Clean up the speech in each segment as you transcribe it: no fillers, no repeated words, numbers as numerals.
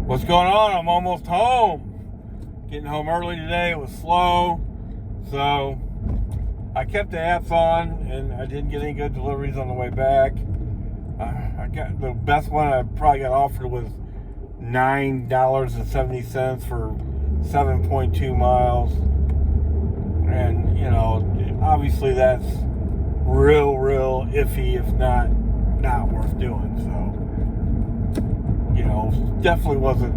What's going on? I'm almost home. Getting home early today. It was slow. So I kept the apps on and I didn't get any good deliveries on the way back. I got the best one I probably got offered was $9.70 for 7.2 miles. And, you know, obviously that's real iffy, if not worth doing. So, you know, definitely wasn't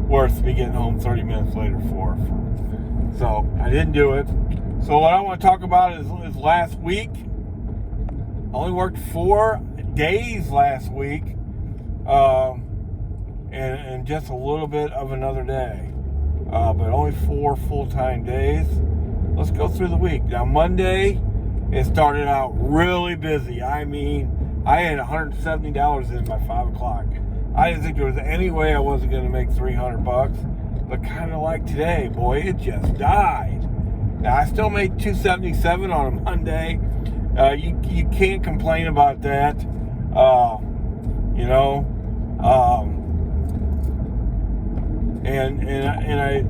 worth me getting home 30 minutes later for. So I didn't do it. So what I want to talk about is last week. I only worked 4 days last week, and just a little bit of another day, but only 4 full-time days. Let's go through the week. Now Monday, it started out really busy. I mean, I had $170 in by 5 o'clock. I didn't think there was any way I wasn't going to make $300, but kind of like today, boy, it just died. Now, I still made $277 on a Monday. You can't complain about that. And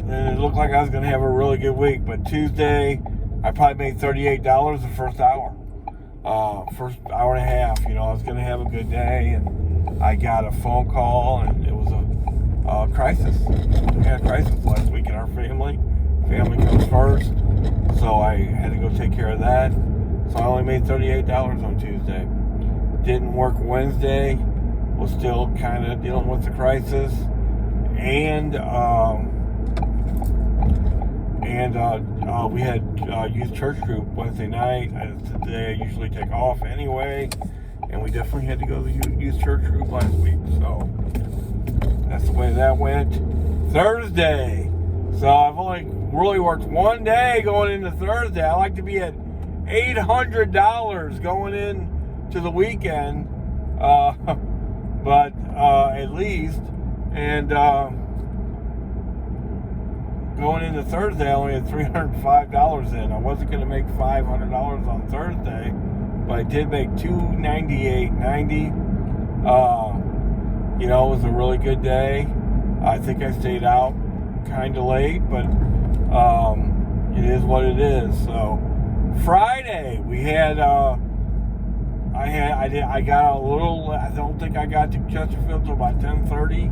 it looked like I was going to have a really good week. But Tuesday, I probably made $38 the first hour. First hour and a half, I was going to have a good day, and I got a phone call, and it was a crisis. We had a crisis last week in our family. Family comes first, so I had to go take care of that. So I only made $38 on Tuesday. Didn't work Wednesday. Was still kind of dealing with the crisis, and we had youth church group Wednesday night. Today I usually take off anyway, and we definitely had to go to the youth church group last week. So that's the way that went. Thursday. So I've only really worked 1 day going into Thursday. I like to be at $800 going in to the weekend, but at least. And going into Thursday, I only had $305 in. I wasn't going to make $500 on Thursday, but I did make $298.90. It was a really good day. I think I stayed out kind of late, but it is what it is. So Friday we had I got a little. I don't think I got to Chesterfield till about 10:30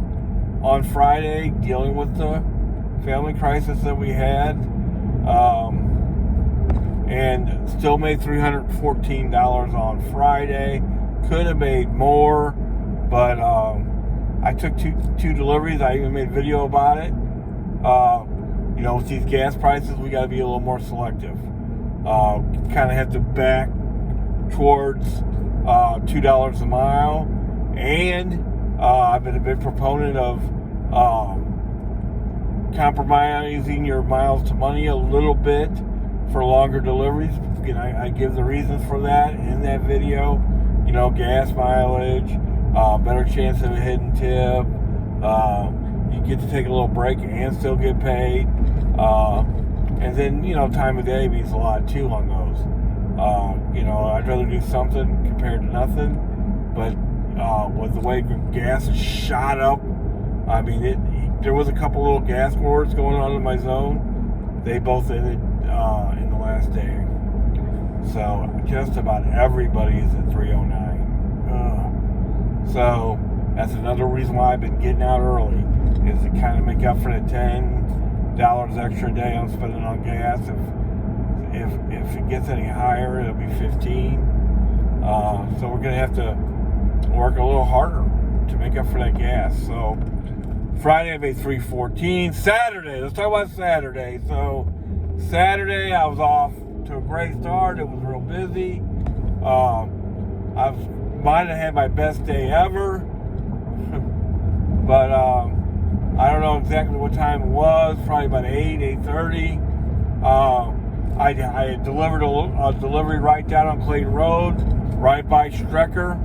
on Friday, dealing with the family crisis that we had, and still made $314 on Friday. Could have made more, but I took two deliveries. I even made a video about it. With these gas prices, we got to be a little more selective. Kind of have to back towards $2 a mile, and I've been a big proponent of compromising your miles to money a little bit for longer deliveries. I give the reasons for that in that video. Gas mileage, better chance of a hidden tip. You get to take a little break and still get paid. And then, time of day means a lot too on those. I'd rather do something compared to nothing. But with the way gas shot up, I mean, there was a couple little gas wars going on in my zone. They both ended in the last day. So just about everybody is at 309. So that's another reason why I've been getting out early, is to kind of make up for the $10 extra a day I'm spending on gas. If it gets any higher, it'll be 15. So we're gonna have to work a little harder to make up for that gas. So Friday I made $314. Saturday, let's talk about Saturday. So Saturday I was off to a great start. It was real busy. I might have had my best day ever, but I don't know exactly what time it was. Probably about 8:30. I had delivered a delivery right down on Clayton Road, right by Strecker,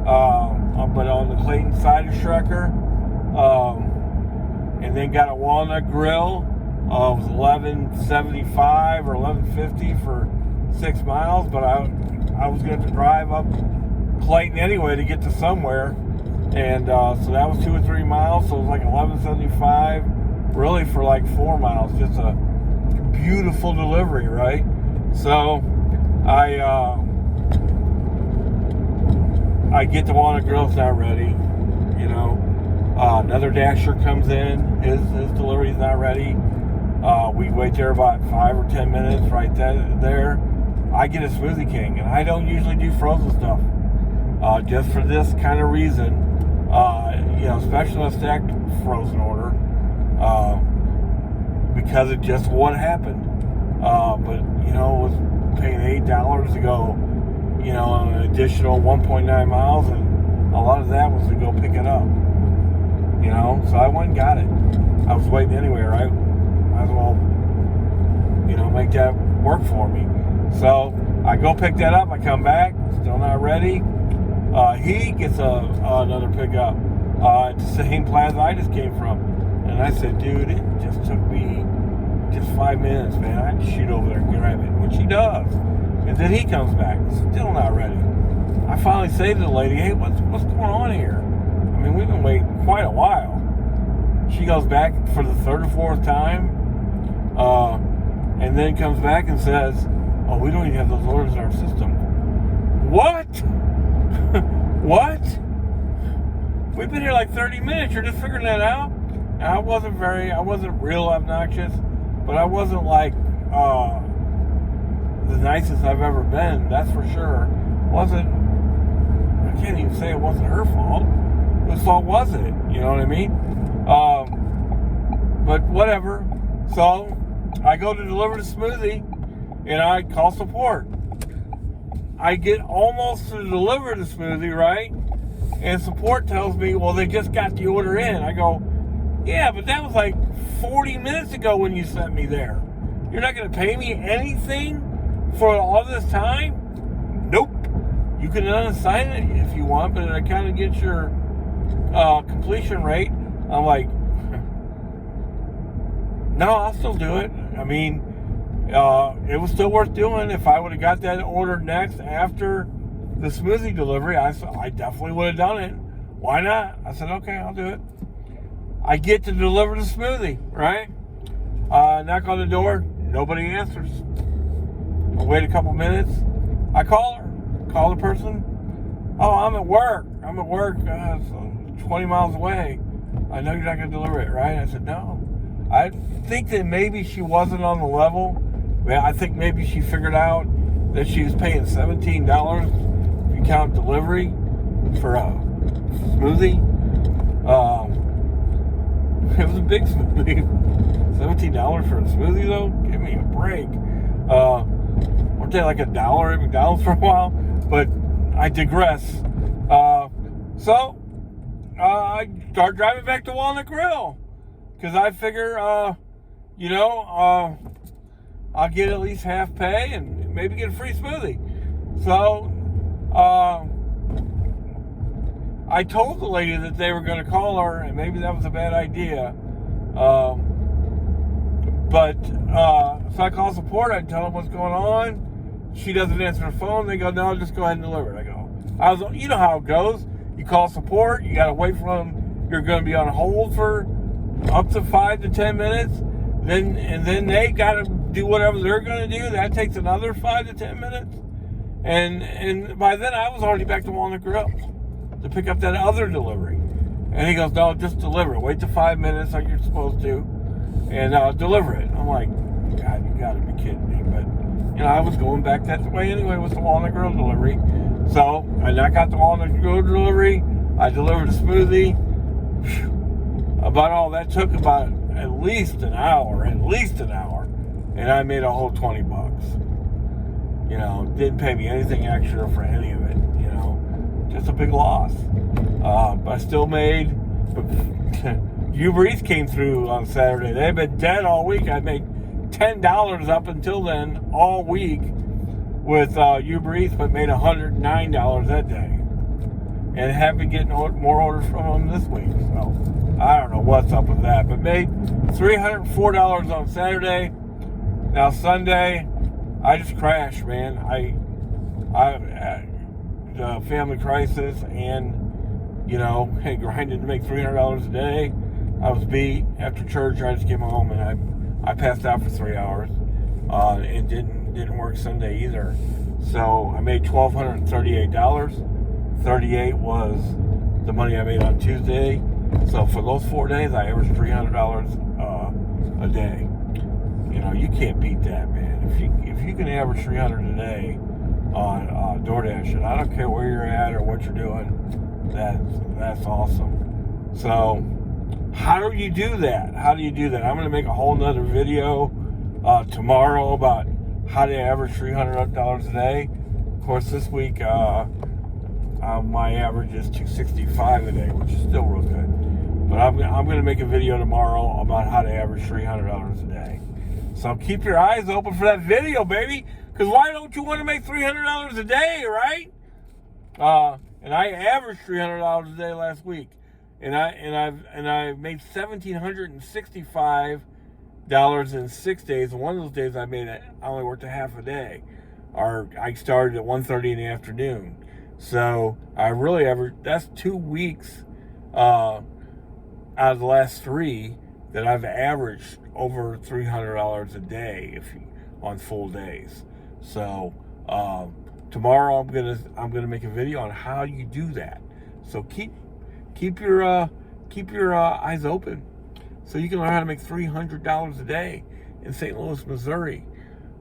but on the Clayton side of Strecker, and then got a Walnut Grill. It was $11.75 or $11.50 for 6 miles, but I was going to drive up Clayton anyway to get to somewhere. And so that was 2 or 3 miles, so it was like $11.75, really for like 4 miles. Just a beautiful delivery, right? So I get to Walnut Grill's not ready, you know. Another Dasher comes in, his delivery's not ready. We wait there about 5 or 10 minutes right there. I get a Smoothie King, and I don't usually do frozen stuff. Just for this kind of reason, you know, especially a stacked frozen order, because of just what happened. But, you know, was paying $8 to go, you know, an additional 1.9 miles, and a lot of that was to go pick it up. You know, so I went and got it. I was waiting anyway, right? Might as well, you know, make that work for me. So I go pick that up. I come back, still not ready. He gets another pickup at the same plaza I just came from. And I said, dude, it just took me just 5 minutes, man. I had to shoot over there and grab it, which he does. And then he comes back, still not ready. I finally say to the lady, hey, what's going on here? I mean, we've been waiting quite a while. She goes back for the 3rd or 4th time, and then comes back and says, oh, we don't even have those orders in our system. What? What? We've been here like 30 minutes. You're just figuring that out? And I wasn't real obnoxious, but I wasn't like the nicest I've ever been, that's for sure. I can't even say it wasn't her fault. Whose fault was it? You know what I mean? But whatever. So I go to deliver the smoothie, and I call support. I get almost to deliver the smoothie, right? And support tells me, well, they just got the order in. I go, yeah, but that was like 40 minutes ago when you sent me there. You're not going to pay me anything for all this time? Nope. You can unassign it if you want, but it kind of gets your completion rate. I'm like, no, I'll still do it. I mean, it was still worth doing. If I would have got that ordered next after the smoothie delivery, I definitely would have done it. Why not? I said, okay, I'll do it. I get to deliver the smoothie, right? Knock on the door, nobody answers. I wait a couple minutes. I call the person. Oh, I'm at work. It's 20 miles away. I know you're not going to deliver it, right? I said, no. I think that maybe she wasn't on the level. I think maybe she figured out that she was paying $17 if you count delivery for a smoothie. It was a big smoothie. $17 for a smoothie, though? Give me a break. Weren't they like $1 at McDonald's for a while? But I digress. So I start driving back to Walnut Grill because I figure, I'll get at least half pay and maybe get a free smoothie. So I told the lady that they were going to call her, and maybe that was a bad idea. So I call support. I tell them what's going on. She doesn't answer the phone. They go, no, just go ahead and deliver it. I go, you know how it goes. You call support. You got to wait for them. You're going to be on hold for up to 5 to 10 minutes. Then they got to do whatever they're going to do. That takes another 5 to 10 minutes. And by then I was already back to Walnut Grill to pick up that other delivery. And he goes, no, just deliver it. Wait till 5 minutes like you're supposed to, and deliver it. I'm like, God, you got to be kidding me. But, I was going back that way anyway with the Walnut Grill delivery. So I got the Walnut Grill delivery. I delivered a smoothie. Whew. About all that took about at least an hour. And I made a whole $20. Didn't pay me anything extra for any of it. Just a big loss. But I still made. Uber Eats came through on Saturday. They've been dead all week. I made $10 up until then all week with Uber Eats, but made $109 that day. And have been getting more orders from them this week. So I don't know what's up with that, but made $304 on Saturday. Now Sunday, I just crashed, man. I family crisis, and hey, grinding to make $300 a day. I was beat after church. I just came home and I passed out for 3 hours, and didn't work Sunday either. So I made $1,238. 38 was the money I made on Tuesday. So for those 4 days, I averaged $300 a day. You can't beat that, man. If you can average 300 a day on DoorDash, and I don't care where you're at or what you're doing, that's awesome. So how do you do that? I'm going to make a whole nother video tomorrow about how to average $300 a day. Of course, this week my average is $265 a day, which is still real good. But I'm going to make a video tomorrow about how to average $300 a day. So keep your eyes open for that video, baby. Because why don't you want to make $300 a day, right? And I averaged $300 a day last week, and I made $1,765 in 6 days. And one of those days I only worked a half a day, or I started at 1:30 in the afternoon. So I really averaged. That's 2 weeks out of the last 3 that I've averaged over $300 a day on full days. So tomorrow I'm gonna make a video on how you do that. So keep your eyes open, so you can learn how to make $300 a day in St. Louis, Missouri.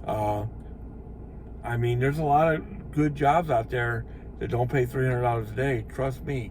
There's a lot of good jobs out there that don't pay $300 a day. Trust me.